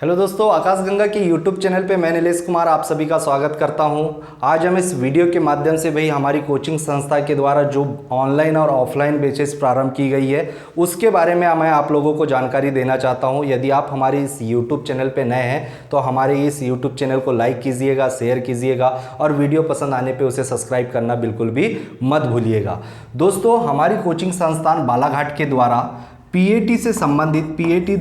Hello दोस्तों, आकाश गंगा के YouTube channel पे मैं नीलेश कुमार आप सभी का स्वागत करता हूं। आज हम इस वीडियो के माध्यम से भाई हमारी कोचिंग संस्था के द्वारा जो ऑनलाइन और ऑफलाइन बैचेस प्रारंभ की गई है उसके बारे में मैं आप लोगों को जानकारी देना चाहता हूं। यदि आप हमारे इस यूट्यूब चैनल पे नए हैं तो हमारे इस यूट्यूब चैनल को लाइक कीजिएगा, शेयर कीजिएगा और वीडियो पसंद आने पर उसे सब्सक्राइब करना बिल्कुल भी मत भूलिएगा। दोस्तों, हमारी कोचिंग संस्थान बालाघाट के द्वारा पीएटी से संबंधित पीएटी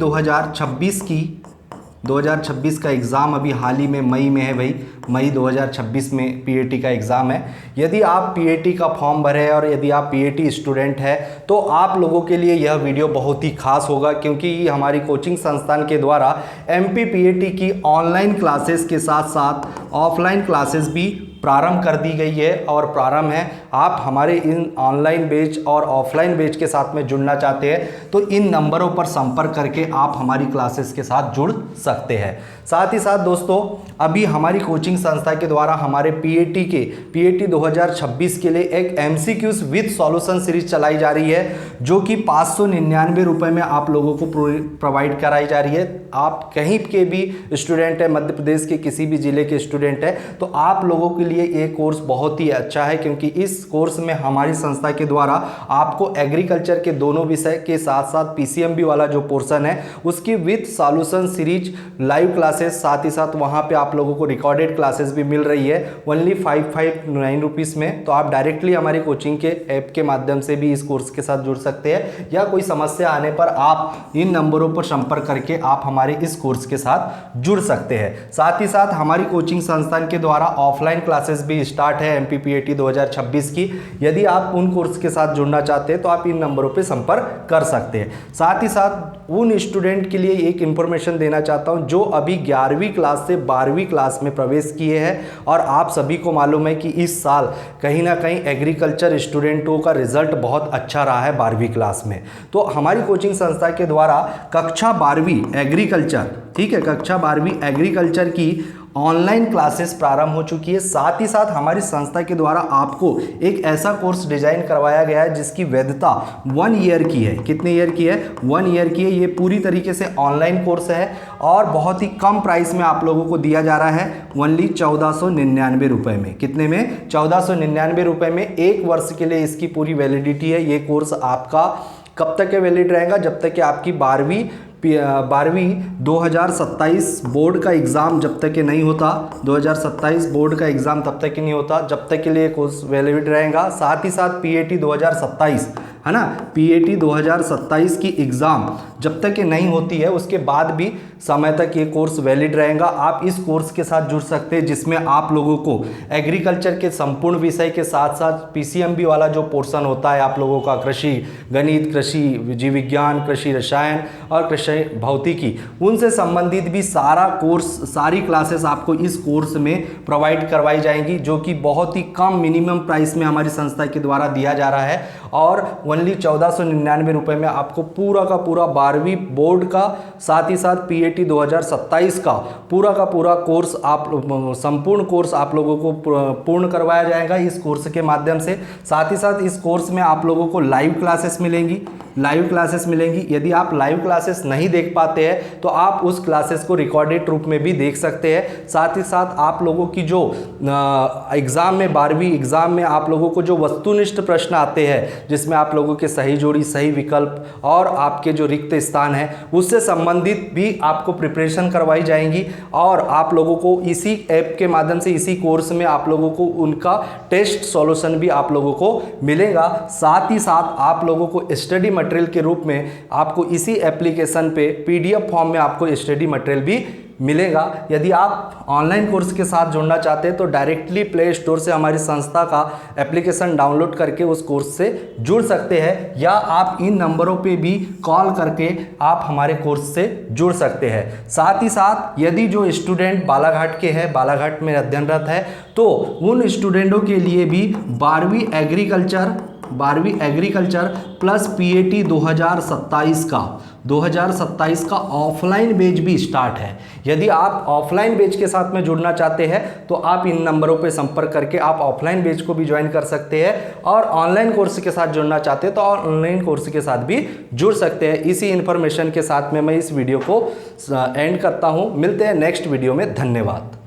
2026 का एग्ज़ाम अभी हाल ही में मई में है भाई। मई 2026 में पीएटी का एग्ज़ाम है। यदि आप पीएटी का फॉर्म भरे और यदि आप पीएटी स्टूडेंट हैं तो आप लोगों के लिए यह वीडियो बहुत ही खास होगा, क्योंकि हमारी कोचिंग संस्थान के द्वारा एमपी पीएटी की ऑनलाइन क्लासेस के साथ साथ ऑफलाइन क्लासेस भी प्रारंभ कर दी गई है और प्रारंभ है। आप हमारे इन ऑनलाइन बैच और ऑफलाइन बैच के साथ में जुड़ना चाहते हैं तो इन नंबरों पर संपर्क करके आप हमारी क्लासेस के साथ जुड़ सकते हैं। साथ ही साथ दोस्तों, अभी हमारी कोचिंग संस्था के द्वारा हमारे पीएटी 2026 के लिए एक एमसीक्यूज विद सॉल्यूशन सीरीज चलाई जा रही है, जो कि 599 रुपये में आप लोगों को प्रोवाइड कराई जा रही है। आप कहीं के भी स्टूडेंट है, मध्य प्रदेश के किसी भी जिले के स्टूडेंट है तो आप लोगों के लिए ये कोर्स बहुत ही अच्छा है, क्योंकि इस कोर्स में हमारी संस्था के द्वारा आपको एग्रीकल्चर के दोनों विषय के साथ साथ पीसीएमबी वाला जो पोर्शन है उसकी with solution series live classes, साथ ही साथ वहां पे आप लोगों को रिकॉर्डेड क्लासेस भी मिल रही है ओनली 559 रुपीज़ में। तो आप डायरेक्टली हमारी कोचिंग के ऐप के माध्यम से भी इस कोर्स के साथ जुड़ सकते हैं, या कोई समस्या आने पर आप इन नंबरों पर संपर्क करके आप हमारे इस कोर्स के साथ जुड़ सकते हैं। साथ ही साथ हमारी कोचिंग संस्थान के द्वारा ऑफलाइन क्लासेस भी स्टार्ट है एमपीपीएटी 2026 की। यदि आप उन कोर्स के साथ जुड़ना चाहते हैं तो आप इन नंबरों पर संपर्क कर सकते हैं। साथ ही साथ उन स्टूडेंट के लिए एक इंफॉर्मेशन देना चाहता हूं जो अभी 11वीं क्लास से 12वीं क्लास में प्रवेश किए हैं, और आप सभी को मालूम है कि इस साल कहीं ना कहीं एग्रीकल्चर स्टूडेंटों का रिजल्ट बहुत अच्छा रहा है 12वीं क्लास में। तो हमारी कोचिंग संस्था के द्वारा कक्षा 12वीं एग्रीकल्चर, ठीक है, कक्षा 12वीं एग्रीकल्चर की ऑनलाइन क्लासेस प्रारंभ हो चुकी है। साथ ही साथ हमारी संस्था के द्वारा आपको एक ऐसा कोर्स डिजाइन करवाया गया है जिसकी वैधता 1 ईयर की है। कितने ईयर की है? 1 ईयर की है। ये पूरी तरीके से ऑनलाइन कोर्स है और बहुत ही कम प्राइस में आप लोगों को दिया जा रहा है, ओनली 1499 रुपये में। कितने में? 1499 रुपये में। 1 वर्ष के लिए इसकी पूरी वैलिडिटी है। ये कोर्स आपका कब तक वैलिड रहेगा? जब तक कि आपकी 12वीं 2027 बोर्ड का एग्ज़ाम जब तक कि नहीं होता, 2027 बोर्ड का एग्ज़ाम तब तक कि नहीं होता, जब तक के लिए कोर्स वैलिड रहेगा। साथ ही साथ पीएटी 2027 है ना, पीएटी 2027 की एग्ज़ाम जब तक कि नहीं होती है उसके बाद भी समय तक ये कोर्स वैलिड रहेगा। आप इस कोर्स के साथ जुड़ सकते हैं जिसमें आप लोगों को एग्रीकल्चर के संपूर्ण विषय के साथ साथ पीसीएमबी वाला जो पोर्शन होता है आप लोगों का, कृषि गणित, कृषि जीव विज्ञान, कृषि रसायन और कृषि भौतिकी, उनसे संबंधित भी सारा कोर्स, सारी क्लासेस आपको इस कोर्स में प्रोवाइड करवाई जाएंगी, जो कि बहुत ही कम मिनिमम प्राइस में हमारी संस्था के द्वारा दिया जा रहा है। और ओनली 1499 रुपये में आपको पूरा का पूरा 12वीं बोर्ड का, साथ ही साथ पीएटी 2027 का पूरा कोर्स, आप संपूर्ण कोर्स आप लोगों को पूर्ण करवाया जाएगा इस कोर्स के माध्यम से। साथ ही साथ इस कोर्स में आप लोगों को लाइव क्लासेस मिलेंगी। यदि आप लाइव क्लासेस नहीं देख पाते हैं तो आप उस क्लासेस को रिकॉर्डेड रूप में भी देख सकते हैं। साथ ही साथ आप लोगों की जो एग्ज़ाम में 12वीं एग्ज़ाम में आप लोगों को जो वस्तुनिष्ठ प्रश्न आते हैं जिसमें आप लोगों के सही जोड़ी, सही विकल्प और आपके जो रिक्त स्थान है उससे संबंधित भी आपको प्रिपरेशन करवाई जाएंगी, और आप लोगों को इसी ऐप के माध्यम से, इसी कोर्स में आप लोगों को उनका टेस्ट सॉल्यूशन भी आप लोगों को मिलेगा। साथ ही साथ आप लोगों को स्टडी मटेरियल के रूप में आपको इसी एप्लीकेशन पे पीडीएफ फॉर्म में आपको स्टडी मटेरियल भी मिलेगा। यदि आप ऑनलाइन कोर्स के साथ जुड़ना चाहते हैं तो डायरेक्टली प्ले स्टोर से हमारी संस्था का एप्लीकेशन डाउनलोड करके उस कोर्स से जुड़ सकते हैं, या आप इन नंबरों पे भी कॉल करके आप हमारे कोर्स से जुड़ सकते हैं। साथ ही साथ यदि जो स्टूडेंट बालाघाट के हैं, बालाघाट में अध्ययनरत है, तो उन स्टूडेंटों के लिए भी 12वीं 12वीं एग्रीकल्चर प्लस पीएटी 2027 का ऑफलाइन बैच भी स्टार्ट है। यदि आप ऑफलाइन बैच के साथ में जुड़ना चाहते हैं तो आप इन नंबरों पर संपर्क करके आप ऑफलाइन बैच को भी ज्वाइन कर सकते हैं, और ऑनलाइन कोर्स के साथ जुड़ना चाहते हैं तो ऑनलाइन कोर्स के साथ भी जुड़ सकते हैं। इसी इंफॉर्मेशन के साथ में मैं इस वीडियो को एंड करता हूं। मिलते हैं नेक्स्ट वीडियो में। धन्यवाद।